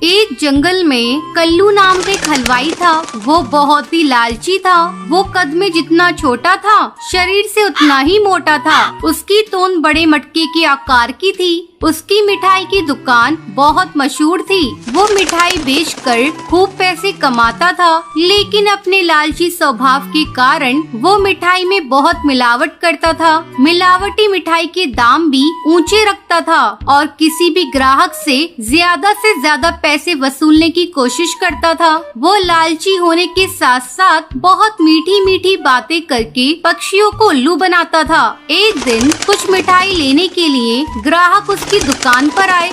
एक जंगल में कल्लू नाम का एक हलवाई था। वो बहुत ही लालची था। वो कद में जितना छोटा था, शरीर से उतना ही मोटा था। उसकी तोंद बड़े मटके के आकार की थी। उसकी मिठाई की दुकान बहुत मशहूर थी। वो मिठाई बेचकर खूब पैसे कमाता था, लेकिन अपने लालची स्वभाव के कारण वो मिठाई में बहुत मिलावट करता था। मिलावटी मिठाई के दाम भी ऊंचे रखता था और किसी भी ग्राहक से ज्यादा पैसे वसूलने की कोशिश करता था। वो लालची होने के साथ साथ बहुत मीठी मीठी बातें करके पक्षियों को उल्लू बनाता था। एक दिन कुछ मिठाई लेने के लिए ग्राहक उसकी दुकान पर आए।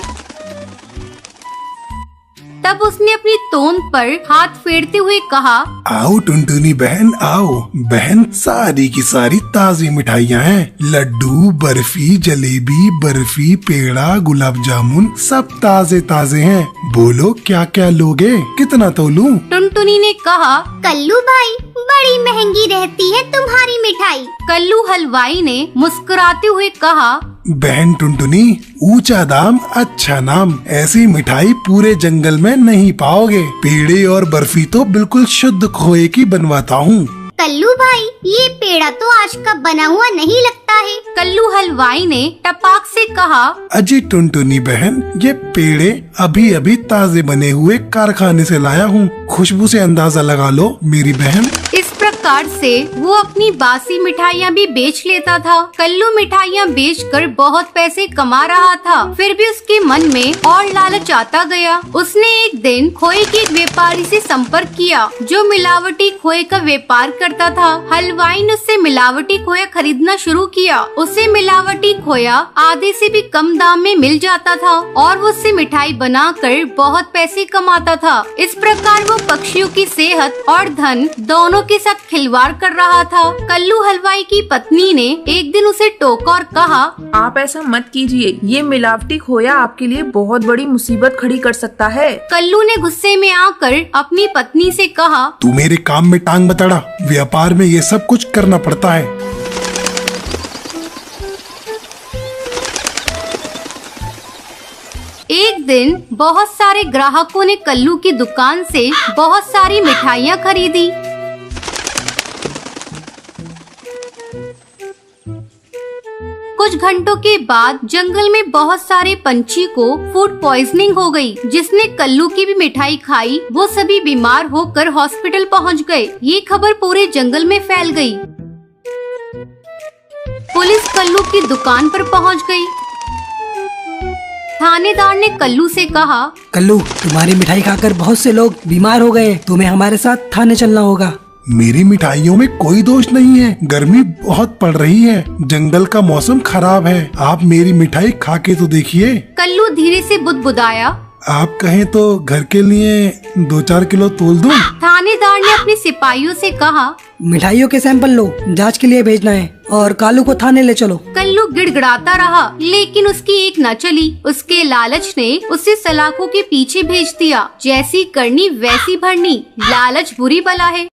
तब उसने अपनी तोंद पर हाथ फेरते हुए कहा, आओ टुनटुनी बहन आओ। बहन सारी की सारी ताज़ी मिठाइयाँ हैं। लड्डू, बर्फी, जलेबी, बर्फी, पेड़ा, गुलाब जामुन सब ताजे ताजे हैं। बोलो क्या क्या लोगे, कितना तोलूं? टुनटुनी ने कहा, कल्लू भाई बड़ी महंगी रहती है तुम्हारी मिठाई। कल्लू हलवाई ने मुस्कुराते हुए कहा, बहन टुनटुनी ऊंचा दाम अच्छा नाम। ऐसी मिठाई पूरे जंगल में नहीं पाओगे। पेड़े और बर्फी तो बिल्कुल शुद्ध खोए की बनवाता हूँ। कल्लू भाई ये पेड़ा तो आज का बना हुआ नहीं लगता है। कल्लू हलवाई ने टपाक से कहा, अजी टुनटुनी बहन, ये पेड़े अभी अभी ताजे बने हुए कारखाने से लाया हूँ। खुशबू से अंदाजा लगा लो मेरी बहन। इस प्रकार से वो अपनी बासी मिठाइयाँ भी बेच लेता था। कल्लू मिठाइयाँ बेचकर बहुत पैसे कमा रहा था, फिर भी उसके मन में और लालच आता गया। उसने एक दिन खोए के एक व्यापारी से संपर्क किया जो मिलावटी खोए का व्यापार करता था। हलवाई ने उससे मिलावटी खोया खरीदना शुरू किया। उसे मिलावटी खोया आधे से भी कम दाम में मिल जाता था और वो उससे मिठाई बनाकर बहुत पैसे कमाता था। इस प्रकार वो पक्षियों की सेहत और धन दोनों के साथ खिलवाड़ कर रहा था। कल्लू हलवाई की पत्नी ने एक दिन उसे टोका और कहा, आप ऐसा मत कीजिए, ये मिलावटी खोया आपके लिए बहुत बड़ी मुसीबत खड़ी कर सकता है। कल्लू ने गुस्से में आकर अपनी पत्नी से कहा, तू मेरे काम में टांग बतड़ा। व्यापार में ये सब कुछ करना पड़ता है। एक दिन बहुत सारे ग्राहकों ने कल्लू की दुकान से बहुत सारी मिठाइयाँ खरीदी। कुछ घंटों के बाद जंगल में बहुत सारे पंछी को फूड पॉइजनिंग हो गई। जिसने कल्लू की भी मिठाई खाई वो सभी बीमार होकर हॉस्पिटल पहुंच गए। ये खबर पूरे जंगल में फैल गई। पुलिस कल्लू की दुकान पर पहुंच गई। थानेदार ने कल्लू से कहा, कल्लू तुम्हारी मिठाई खाकर बहुत से लोग बीमार हो गए। तुम्हें हमारे साथ थाने चलना होगा। मेरी मिठाइयों में कोई दोष नहीं है। गर्मी बहुत पड़ रही है, जंगल का मौसम खराब है। आप मेरी मिठाई खा के तो देखिए। कल्लू धीरे से बुदबुदाया, आप कहें तो घर के लिए 2-4 किलो तोल दूं? थानेदार ने अपने सिपाहियों से कहा, मिठाइयों के सैंपल लो, जांच के लिए भेजना है और कालू को थाने ले चलो। कल्लू गिड़गिड़ाता रहा, लेकिन उसकी एक न चली। उसके लालच ने उसे सलाखों के पीछे भेज दिया। जैसी करनी वैसी भरनी, लालच बुरी बला है।